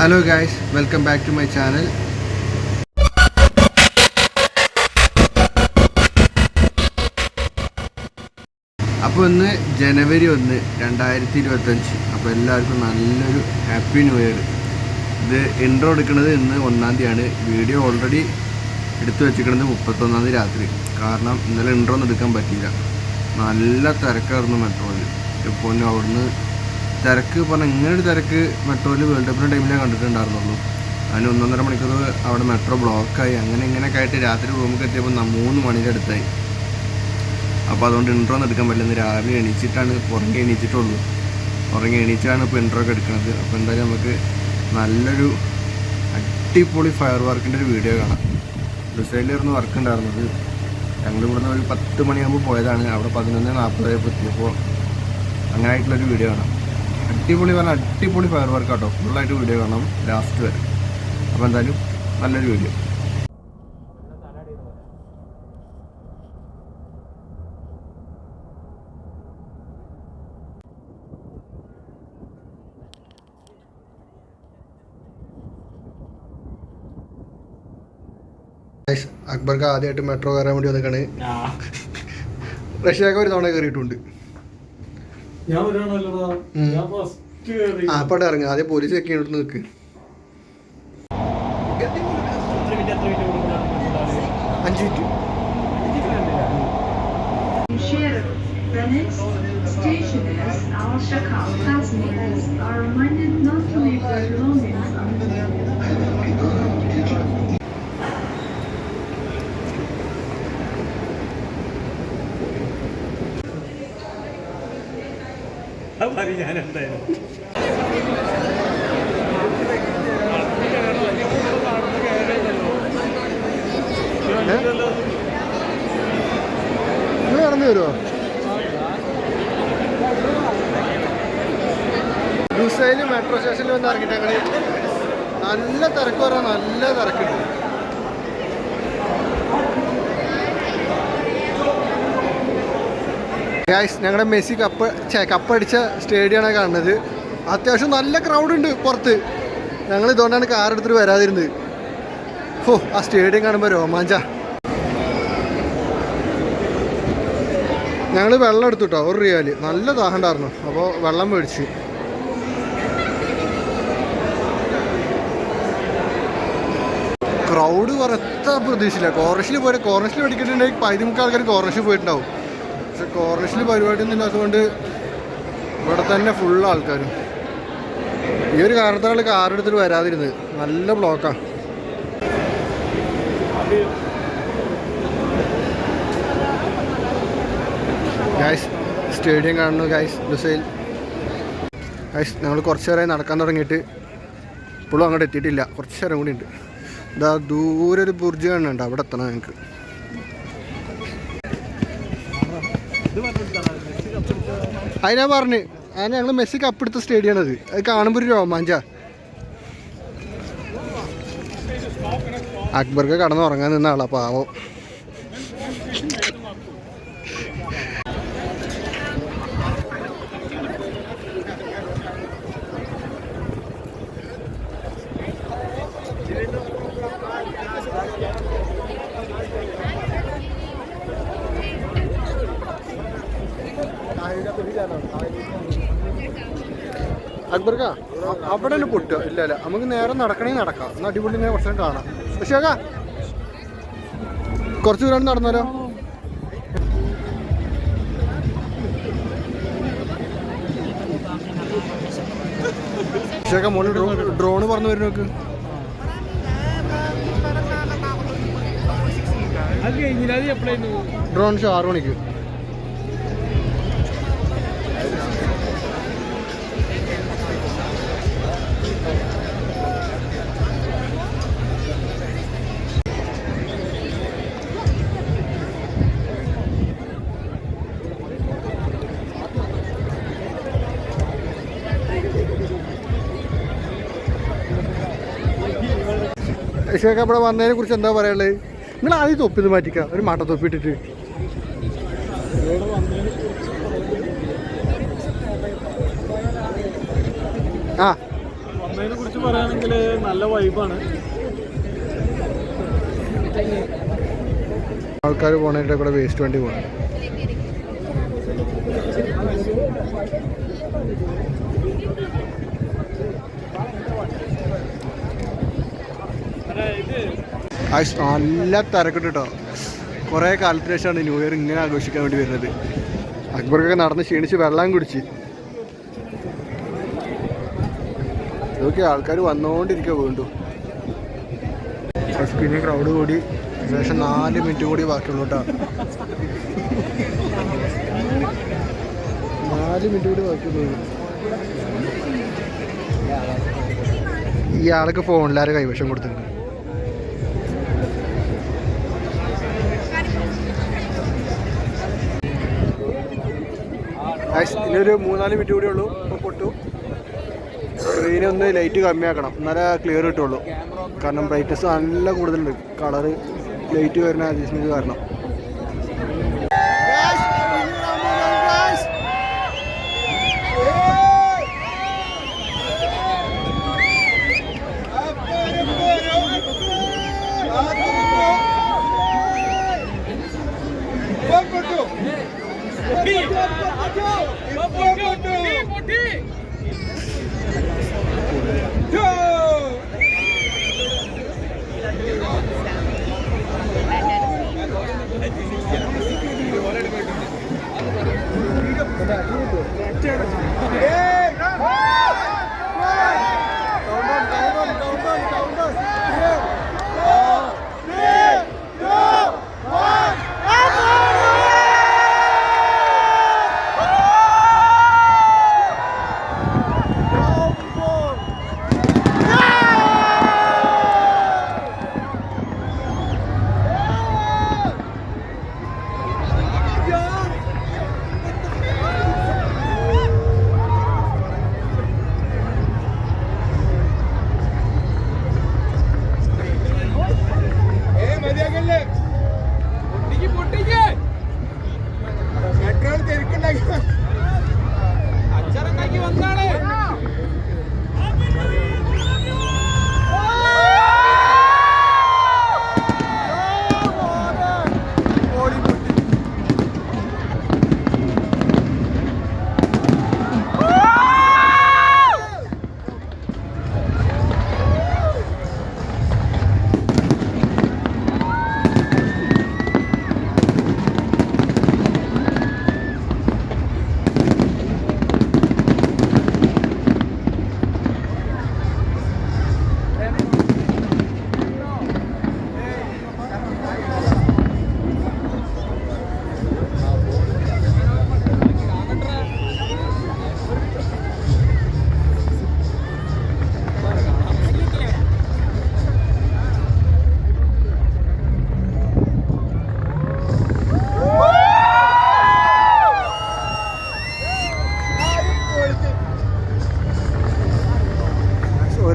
Hello guys, welcome back to my channel. അപ്പോൾ ഇന്ന് ജനുവരി 1, 2025. അപ്പോൾ എല്ലാവർക്കും നല്ലൊരു ഹാപ്പി ന്യൂ ഇയർ. ഇത് ഇൻട്രോ എടുക്കുന്നത് ഇന്ന് 1-ാം തീയതിയാണ്. വീഡിയോ ഓൾറെഡി എടുത്തു വെച്ചിരിക്കുന്നത് 31-ാം തീയതി രാത്രി. കാരണം ഇന്നലെ ഇൻട്രോ ഒന്നും എടുക്കാൻ പറ്റിയില്ല. നല്ല തിരക്കായിരുന്നു മെട്രോയിൽ. ഇപ്പോൾ അവിടുന്ന് തിരക്ക് പറഞ്ഞാൽ ഇങ്ങനൊരു തിരക്ക് മെട്രോയിൽ വേൾഡ് കപ്പിൻ്റെ ടൈമിലേ കണ്ടിട്ടുണ്ടായിരുന്നുള്ളൂ. അതിന് 1.5 മണിക്കൂർ അവിടെ മെട്രോ ബ്ലോക്കായി. അങ്ങനെ ഇങ്ങനെയൊക്കെ ആയിട്ട് രാത്രി റൂമിൽ എത്തിയപ്പോൾ 3 മണിയുടെ അടുത്തായി. അപ്പോൾ അതുകൊണ്ട് ഇൻട്രോ ഒന്നും എടുക്കാൻ പറ്റില്ല. ഇന്ന് രാവിലെ എണീച്ചിട്ടാണ്, ഉറങ്ങി എണീച്ചാണ് ഇപ്പോൾ ഇൻട്രോ ഒക്കെ എടുക്കുന്നത്. അപ്പോൾ എന്തായാലും നമുക്ക് നല്ലൊരു അടിപൊളി ഫയർ വർക്കിൻ്റെ ഒരു വീഡിയോ കാണാം. ലുസൈലിരുന്ന് വർക്ക് ഉണ്ടായിരുന്നത്. ഞങ്ങൾ ഇവിടുന്ന് ഒരു 10 മണിയാകുമ്പോൾ പോയതാണ്. അവിടെ 11:40 എത്തിയപ്പോൾ അങ്ങനെ ആയിട്ടുള്ളൊരു വീഡിയോ കാണാം. അടിപൊളി ഫയർ വർക്ക് കേട്ടോ. ഫുള്ളായിട്ട് വീഡിയോ കാണാം ലാസ്റ്റ് വരെ. അപ്പോൾ എന്തായാലും നല്ലൊരു വീഡിയോ. അക്ബർക്ക് ആദ്യമായിട്ട് മെട്രോ കയറാൻ വേണ്ടി വന്നിക്കാണ്. റഷ്യയൊക്കെ ഒരു തവണ കയറിയിട്ടുണ്ട്. അപ്പോൾ ഇറങ്ങുക. ആദ്യം പോലീസ് ചെക്ക് ചെയ്തിട്ട് നിൽക്ക്. The next station is Al-Shaka. Passengers are reminded not to leave their belongings on the ഞാൻ എന്തായാലും കടന്നു വരുമോ? ലുസൈൽ മെട്രോ സ്റ്റേഷനിൽ വന്ന് ഇറങ്ങിയിട്ട് ഞങ്ങൾ നല്ല തിരക്ക് പറയാൻ നല്ല തിരക്കുണ്ട്. ഗായ്സ്, ഞങ്ങളുടെ മെസ്സി കപ്പടിച്ച സ്റ്റേഡിയമാണ് കാണുന്നത്. അത്യാവശ്യം നല്ല ക്രൗഡ് ഉണ്ട് പുറത്ത്. ഞങ്ങൾ ഇതുകൊണ്ടാണ് കാർ എടുത്തിട്ട് വരാതിരുന്നത്. ആ സ്റ്റേഡിയം കാണുമ്പോൾ രോമാഞ്ച. ഞങ്ങൾ വെള്ളം എടുത്തു കേട്ടോ, $1. നല്ല ദാഹം ഉണ്ടായിരുന്നു. അപ്പോൾ വെള്ളം മേടിച്ച്. ക്രൗഡ് കുറച്ച പ്രതീക്ഷയില്ല. കോർണേഴ്സിൽ പഠിക്കുന്നുണ്ടെങ്കിൽ 15 ആൾക്കാർ കോർണേഴ്സിൽ പോയിട്ടുണ്ടാവും. പക്ഷെ കോർണേഴ്സിൽ പരിപാടിയൊന്നും ഇല്ലാത്തതുകൊണ്ട് ഇവിടെ തന്നെ ഫുൾ ആൾക്കാരും. ഈ ഒരു കാരണത്താണ് കാർ എടുത്തിട്ട് വരാതിരുന്നത്. നല്ല ബ്ലോക്കാണ്. ഗൈസ്, സ്റ്റേഡിയം കാണുന്നു ഗൈസ്, ലുസൈൽ. ഗൈസ്, ഞങ്ങൾ കുറച്ച് നേരമായി നടക്കാൻ തുടങ്ങിയിട്ട് ഇപ്പോഴും അങ്ങോട്ട് എത്തിയിട്ടില്ല. കുറച്ച് നേരം കൂടി ഉണ്ട്. ഇതാ ദൂരെ ഒരു ബുർജ് കാണുന്നുണ്ട്, അവിടെ എത്തണം ഞങ്ങൾക്ക്. അതിനാ പറഞ്ഞ് അതിന് ഞങ്ങൾ മെസ്സി കപ്പെടുത്ത സ്റ്റേഡിയമാണത്. അത് കാണുമ്പോൾ ഒരു രോമാഞ്ച. അക്ബർക്ക് കടന്നുറങ്ങാൻ നിന്ന ആളാ പാവം. അക്ബർക്ക അവിടെ തന്നെ പൊട്ടുക. ഇല്ല നമുക്ക് നേരെ നടക്കണമെങ്കിൽ നടക്കാം. എന്നാൽ അടിപൊളി ഇങ്ങനെ കുറച്ച് കാണാം. പക്ഷേ കുറച്ച് ദൂരം നടന്നാലോ? പക്ഷേ മോള് ഡ്രോണ് പറഞ്ഞു വരും നോക്ക്. ഡ്രോൺ ഷോ 6 മണിക്ക്. ഷേഖ് അവിടെ വന്നതിനെ കുറിച്ച് എന്താ പറയാനുള്ളത്? നിങ്ങൾ ആദ്യം തൊപ്പിന്ന് മാറ്റിക്കുക, ഒരു മാട്ട തൊപ്പി ഇട്ടിട്ട്. ആ വന്നതിനെ കുറിച്ച് പറയുകയാണെങ്കിൽ നല്ല വൈബാണ്. ആൾക്കാർ പോകണേൻ്റെ കൂടെ വേസ്റ്റ് വണ്ടി പോകണം. നല്ല തിരക്കിട്ട് കേട്ടോ. കുറേ കാലത്തിന് ശേഷമാണ് ന്യൂ ഇയർ ഇങ്ങനെ ആഘോഷിക്കാൻ വേണ്ടി വരുന്നത്. അക്ബർക്കൊക്കെ നടന്ന് ക്ഷീണിച്ച് വെള്ളം കുടിച്ച് ഇതൊക്കെ ആൾക്കാർ വന്നുകൊണ്ടിരിക്കുക വീണ്ടും. പിന്നെ ക്രൗഡ് കൂടി ഏകദേശം 4 മിനിറ്റ് കൂടി ബാക്കിയുള്ളൂ കേട്ടോ. 4 മിനിറ്റ് കൂടി ബാക്കിയുള്ളൂ. ഈ ആൾക്ക് ഫോണിലാരെ കൈവശം കൊടുത്തിട്ടുണ്ട്. ഇനിയൊരു 3-4 മിനിറ്റ് കൂടി ഉള്ളൂ. ഇപ്പോൾ പൊട്ടു. സ്ക്രീനൊന്ന് ലൈറ്റ് കമ്മിയാക്കണം, എന്നാലേ ക്ലിയർ കിട്ടുള്ളൂ. കാരണം ബ്രൈറ്റ്നസ് നല്ല കൂടുതലുണ്ട്. കളറ് ലൈറ്റ് വരുന്ന അഡ്ജസ്റ്റ്മെൻറ്റ് കാരണം.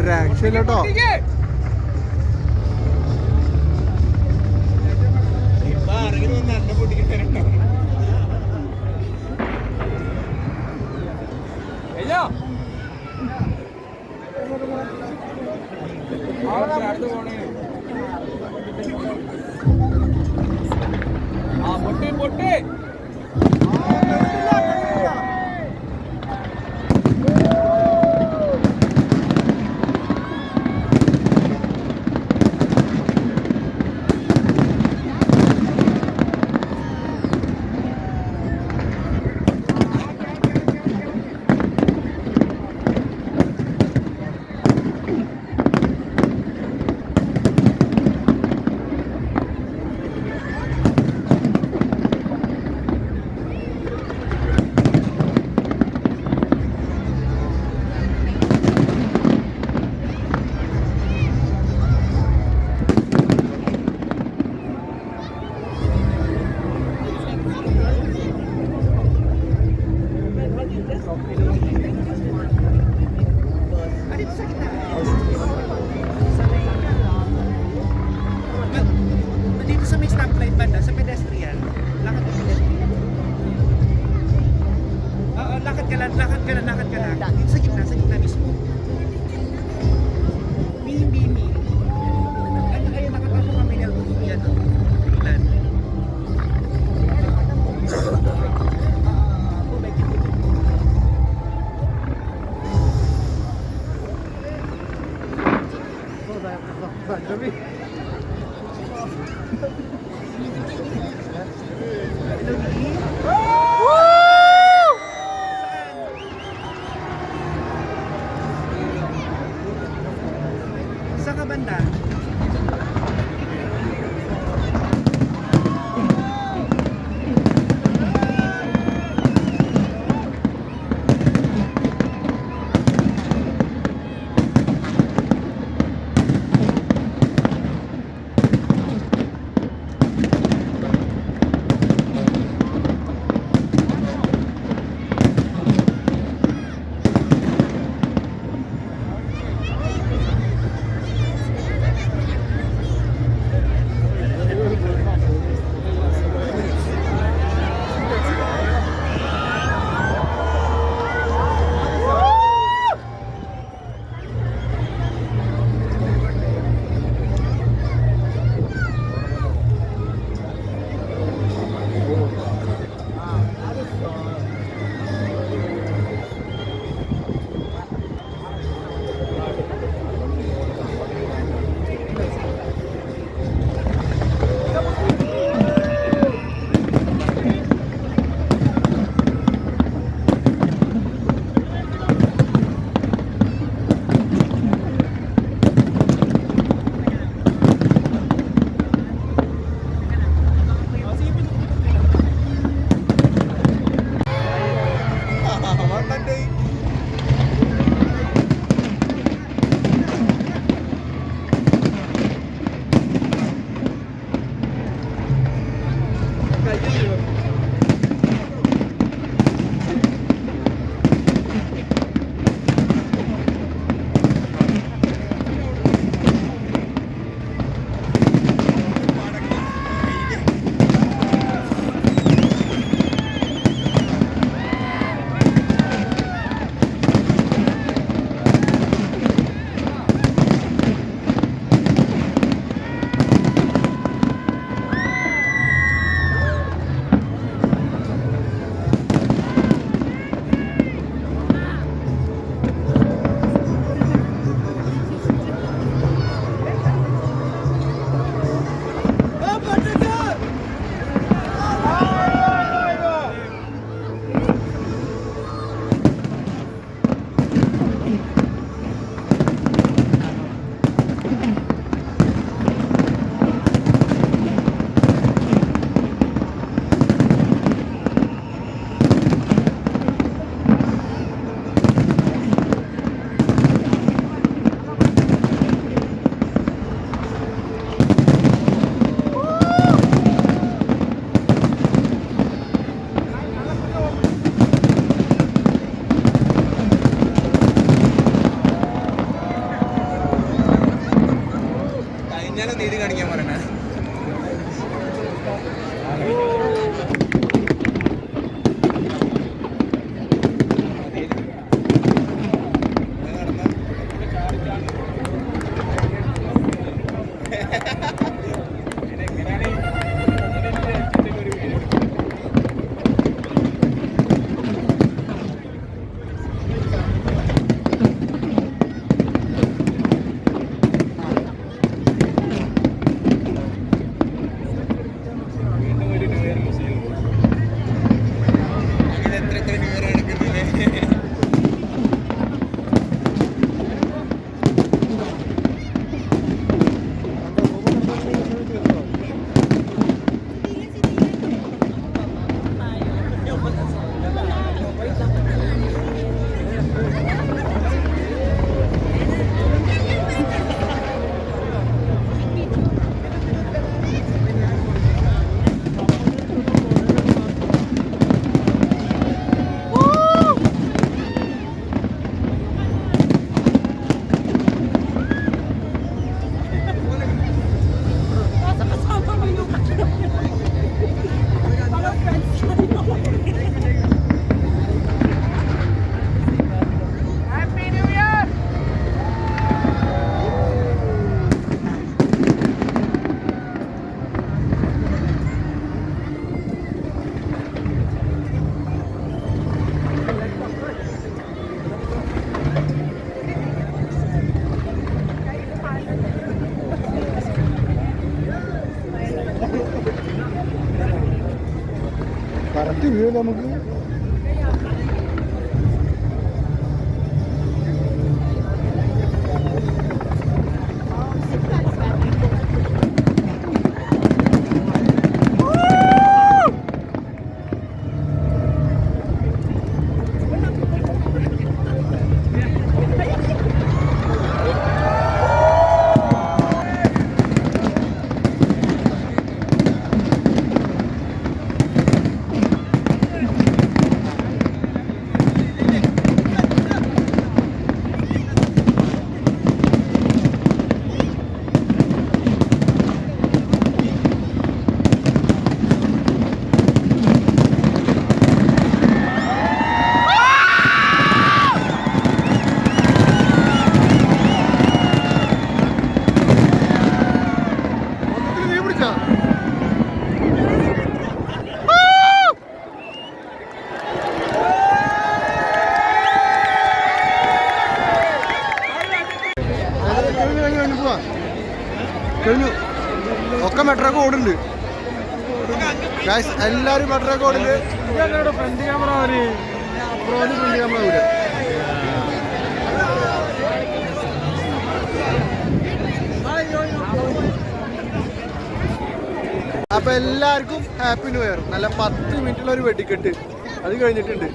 രക്ഷയില്ല കേട്ടോ. പൊട്ടി പൊട്ടി lakad ka lang. Sa gitna mismo. നീതി കാണിക്കാൻ പറയണേ. കറക്റ്റ് വ്യൂ നമുക്ക് കഴിഞ്ഞു. ഒക്കെ മെട്രോ ഓടുണ്ട് എല്ലാരും മെട്രോ ഓടുണ്ട്. ഫ്രണ്ട് ക്യാമറ ഫ്രണ്ട് ക്യാമറ വരും. അപ്പൊ എല്ലാവർക്കും ഹാപ്പി ന്യൂ ഇയർ. നല്ല 10 മിനിറ്റുള്ള ഒരു വെടിക്കെട്ട് അത് കഴിഞ്ഞിട്ടുണ്ട്.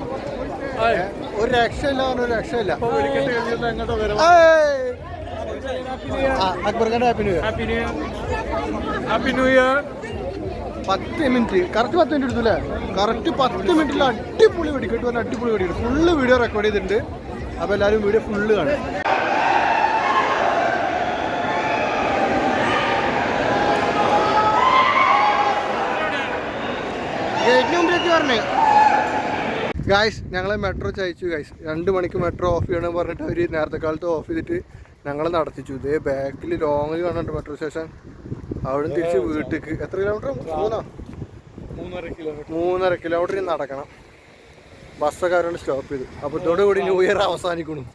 ഒരു രക്ഷയില്ല, ഒരു രക്ഷയില്ല. അക്ബർഖാന്റെ happy new year. Happy new year. 10 minute correct 10 minute എടുത്തു അല്ലേ? കറക്റ്റ് 10 മിനിറ്റിൽ അടിപൊളി വെടിക്കെട്ട് പറഞ്ഞാൽ അടിപൊളി വെടിക്കെട്ട്. ഫുള്ള് വീഡിയോ റെക്കോർഡ് ചെയ്തിട്ടുണ്ട്. അപ്പോൾ എല്ലാവരും വീഡിയോ ഫുള്ള് കാണും. ഗേറ്റിന് മുമ്പിലേക്ക് പറഞ്ഞേ ഗായ്സ്. ഞങ്ങളെ മെട്രോ ചയച്ചു ഗായ്സ്. 2 മണിക്ക് മെട്രോ ഓഫ് ചെയ്യണമെന്ന് പറഞ്ഞിട്ട് അവർ നേരത്തെ കാലത്ത് ഓഫ് ചെയ്തിട്ട് ഞങ്ങളെ നടത്തിച്ചു. ഇതേ ബാക്കിൽ ലോങ്ങിൽ കാണുന്നുണ്ട് മെട്രോ സ്റ്റേഷൻ. അവിടെ നിന്ന് തിരിച്ച് വീട്ടിലേക്ക് എത്ര കിലോമീറ്റർ? 3.5 കിലോമീറ്റർ നടക്കണം. ബസ്സൊക്കെ അവരോട് സ്റ്റോപ്പ് ചെയ്തു. അപ്പോൾ ഇതോടുകൂടി ന്യൂ ഇയർ അവസാനിക്കണം.